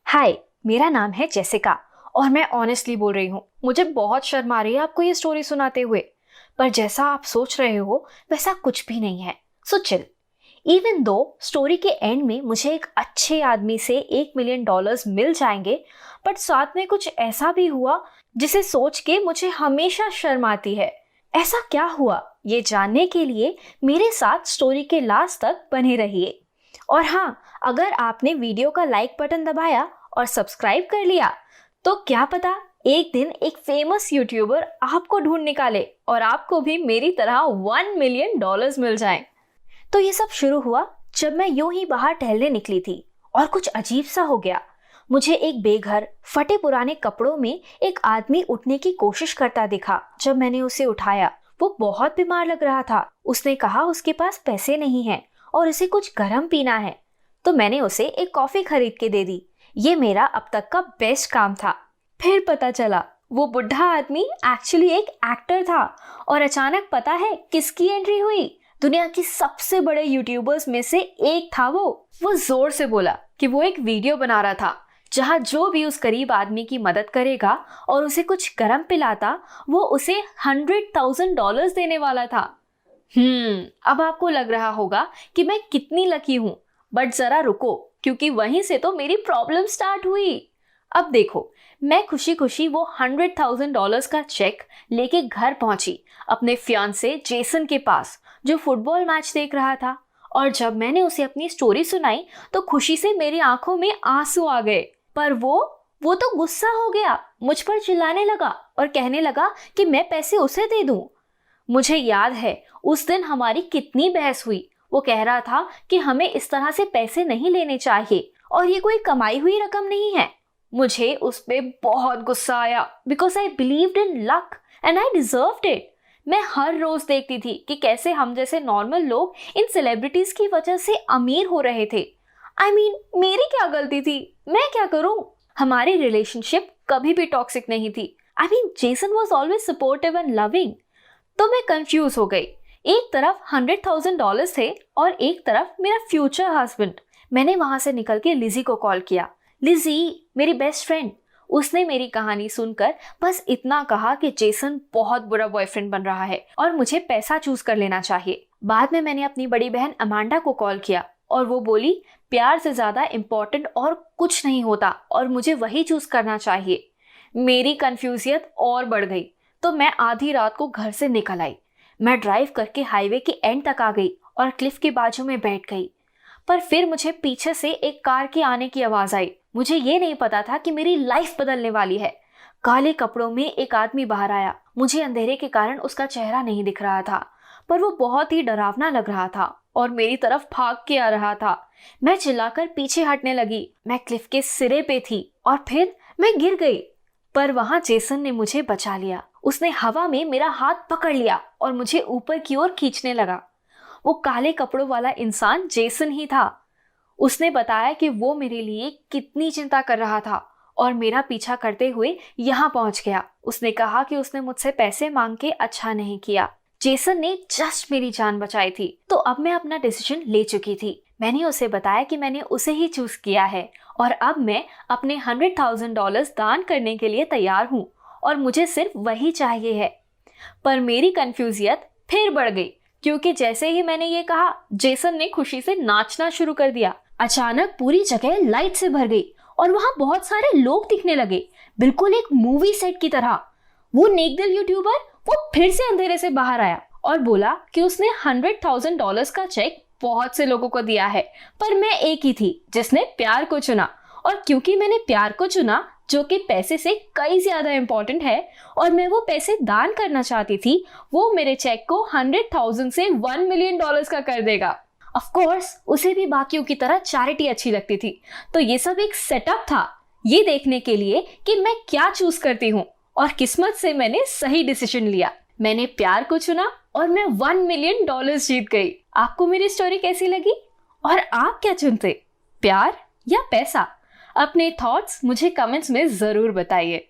हाय, मेरा नाम है जेसिका और मैं ऑनेस्टली बोल रही हूँ, मुझे बहुत शर्म आ रही है आपको ये स्टोरी सुनाते हुए। पर जैसा आप सोच रहे हो वैसा कुछ भी नहीं है। So chill. Even though story के एंड में मुझे एक अच्छे आदमी से $1 मिलियन मिल जाएंगे, बट साथ में कुछ ऐसा भी हुआ जिसे सोच के मुझे हमेशा शर्म आती है। ऐसा क्या हुआ, ये जानने के लिए मेरे साथ स्टोरी के लास्ट तक बने रहिए। और हाँ, अगर आपने वीडियो का लाइक बटन दबाया और सब्सक्राइब कर लिया तो क्या पता एक दिन एक फेमस यूट्यूबर आपको ढूंढ निकाले और आपको भी मेरी तरह $1 मिलियन मिल जाए। तो ये सब शुरू हुआ जब मैं यूं ही बाहर टहलने निकली थी और कुछ अजीब सा हो गया। मुझे एक बेघर फटे पुराने कपड़ों में एक आदमी उठने की कोशिश करता दिखा। जब मैंने उसे उठाया, वो बहुत बीमार लग रहा था। उसने कहा उसके पास पैसे नहीं हैं और उसे कुछ गर्म पीना है, तो मैंने उसे एक कॉफी खरीद के दे दी। ये मेरा अब तक का बेस्ट काम था। फिर पता चला वो बुढ़ा आदमी एक्चुअली एक एक्टर था और अचानक पता है किसकी एंट्री हुई? दुनिया की सबसे बड़े यूट्यूबर्स में से एक था वो जोर से बोला कि वो एक वीडियो बना रहा था जहां जो भी उस गरीब आदमी की मदद करेगा और उसे कुछ गर्म पिलाता, वो उसे $100,000 देने वाला था। अब आपको लग रहा होगा कि मैं कितनी लकी हूं, बट जरा रुको, क्योंकि वहीं से तो मेरी प्रॉब्लम स्टार्ट हुई। अब देखो, मैं खुशी खुशी वो $100,000 का चेक लेके घर पहुंची अपने फियांसे जेसन के पास, जो फुटबॉल मैच देख रहा था। और जब मैंने उसे अपनी स्टोरी सुनाई तो खुशी से मेरी आंखों में आंसू आ गए। पर वो तो गुस्सा हो गया, मुझ पर चिल्लाने लगा और कहने लगा कि मैं पैसे उसे दे दूं। मुझे याद है उस दिन हमारी कितनी बहस हुई। वो कह रहा था कि हमें इस तरह से पैसे नहीं लेने चाहिए और ये कोई कमाई हुई रकम नहीं है। मुझे उस पे बहुत गुस्सा आया because I believed in luck and I deserved it. मैं हर रोज देखती थी कि कैसे हम जैसे नॉर्मल लोग इन सेलिब्रिटीज की वजह से अमीर हो रहे थे। मेरी क्या गलती थी? मैं क्या करूं? हमारी रिलेशनशिप कभी भी टॉक्सिक नहीं थी। Jason was always supportive and loving. तो मैं कंफ्यूज हो गई। एक तरफ $100,000 थे और एक तरफ मेरा फ्यूचर हस्बैंड। मैंने वहां से निकल के लिजी को कॉल किया। लिजी, मेरी बेस्ट फ्रेंड। उसने मेरी कहानी सुनकर बस इतना कहा कि जेसन बहुत बुरा बॉयफ्रेंड बन रहा है और मुझे पैसा चूज कर लेना चाहिए। बाद में मैंने अपनी बड़ी बहन अमांडा को कॉल किया और वो बोली प्यार से ज्यादा इम्पोर्टेंट और कुछ नहीं होता और मुझे वही चूज करना चाहिए। मेरी कंफ्यूजियत और बढ़ गई तो मैं आधी रात को घर से निकल आई। मैं ड्राइव करके हाईवे के एंड तक आ गई और क्लिफ के बाजू में बैठ गई। पर फिर मुझे पीछे से एक कार के आने की आवाज आई। मुझे ये नहीं पता था कि मेरी लाइफ बदलने वाली है। काले कपड़ों में एक आदमी बाहर आया। मुझे अंधेरे के कारण उसका चेहरा नहीं दिख रहा था, पर वो बहुत ही डरावना लग रहा था और मेरी तरफ भाग के आ रहा था। मैं चिल्लाकर पीछे हटने लगी। मैं क्लिफ के सिरे पे थी और फिर मैं गिर गई, पर वहां जेसन ने मुझे बचा लिया। उसने हवा में मेरा हाथ पकड़ लिया और मुझे ऊपर की ओर खींचने लगा। वो काले कपड़ों वाला इंसान जेसन ही था। उसने बताया कि वो मेरे लिए कितनी चिंता कर रहा था और मेरा पीछा करते हुए यहाँ पहुंच गया। उसने कहा कि उसने मुझसे पैसे मांग के अच्छा नहीं किया। जेसन ने जस्ट मेरी जान बचाई थी, तो अब मैं अपना डिसीजन ले चुकी थी। मैंने उसे बताया कि मैंने उसे ही चूज किया है और अब मैं अपने $100,000 दान करने के लिए तैयार हूँ और मुझे सिर्फ वही चाहिए है। पर मेरी कंफ्यूजियत फिर बढ़ गई, क्योंकि जैसे ही मैंने ये कहा, जेसन ने खुशी से नाचना शुरू कर दिया। अचानक पूरी जगह लाइट से भर गई और वहां बहुत सारे लोग दिखने लगे, बिल्कुल एक मूवी सेट की तरह। वो नेकदिल यूट्यूबर वो फिर से अंधेरे से बाहर आया और बोला कि उसने $100,000 का चेक बहुत से लोगों को दिया है, पर मैं एक ही थी जिसने प्यार को चुना। और क्योंकि मैंने प्यार को चुना, जो कि पैसे से कई ज्यादा इंपॉर्टेंट है, और मैं वो पैसे दान करना चाहती थी, वो मेरे चेक को 100,000 से $1 मिलियन का कर देगा। ऑफ कोर्स उसे भी बाकियों की तरह चैरिटी अच्छी लगती थी, तो ये सब एक सेटअप था, ये देखने के लिए कि मैं क्या चूज करती हूँ। और किस्मत से मैंने सही डिसीजन लिया। मैंने प्यार को चुना और मैं $1 मिलियन जीत गई। आपको मेरी स्टोरी कैसी लगी और आप क्या चुनते, प्यार या पैसा? अपने थॉट्स मुझे कमेंट्स में जरूर बताइए।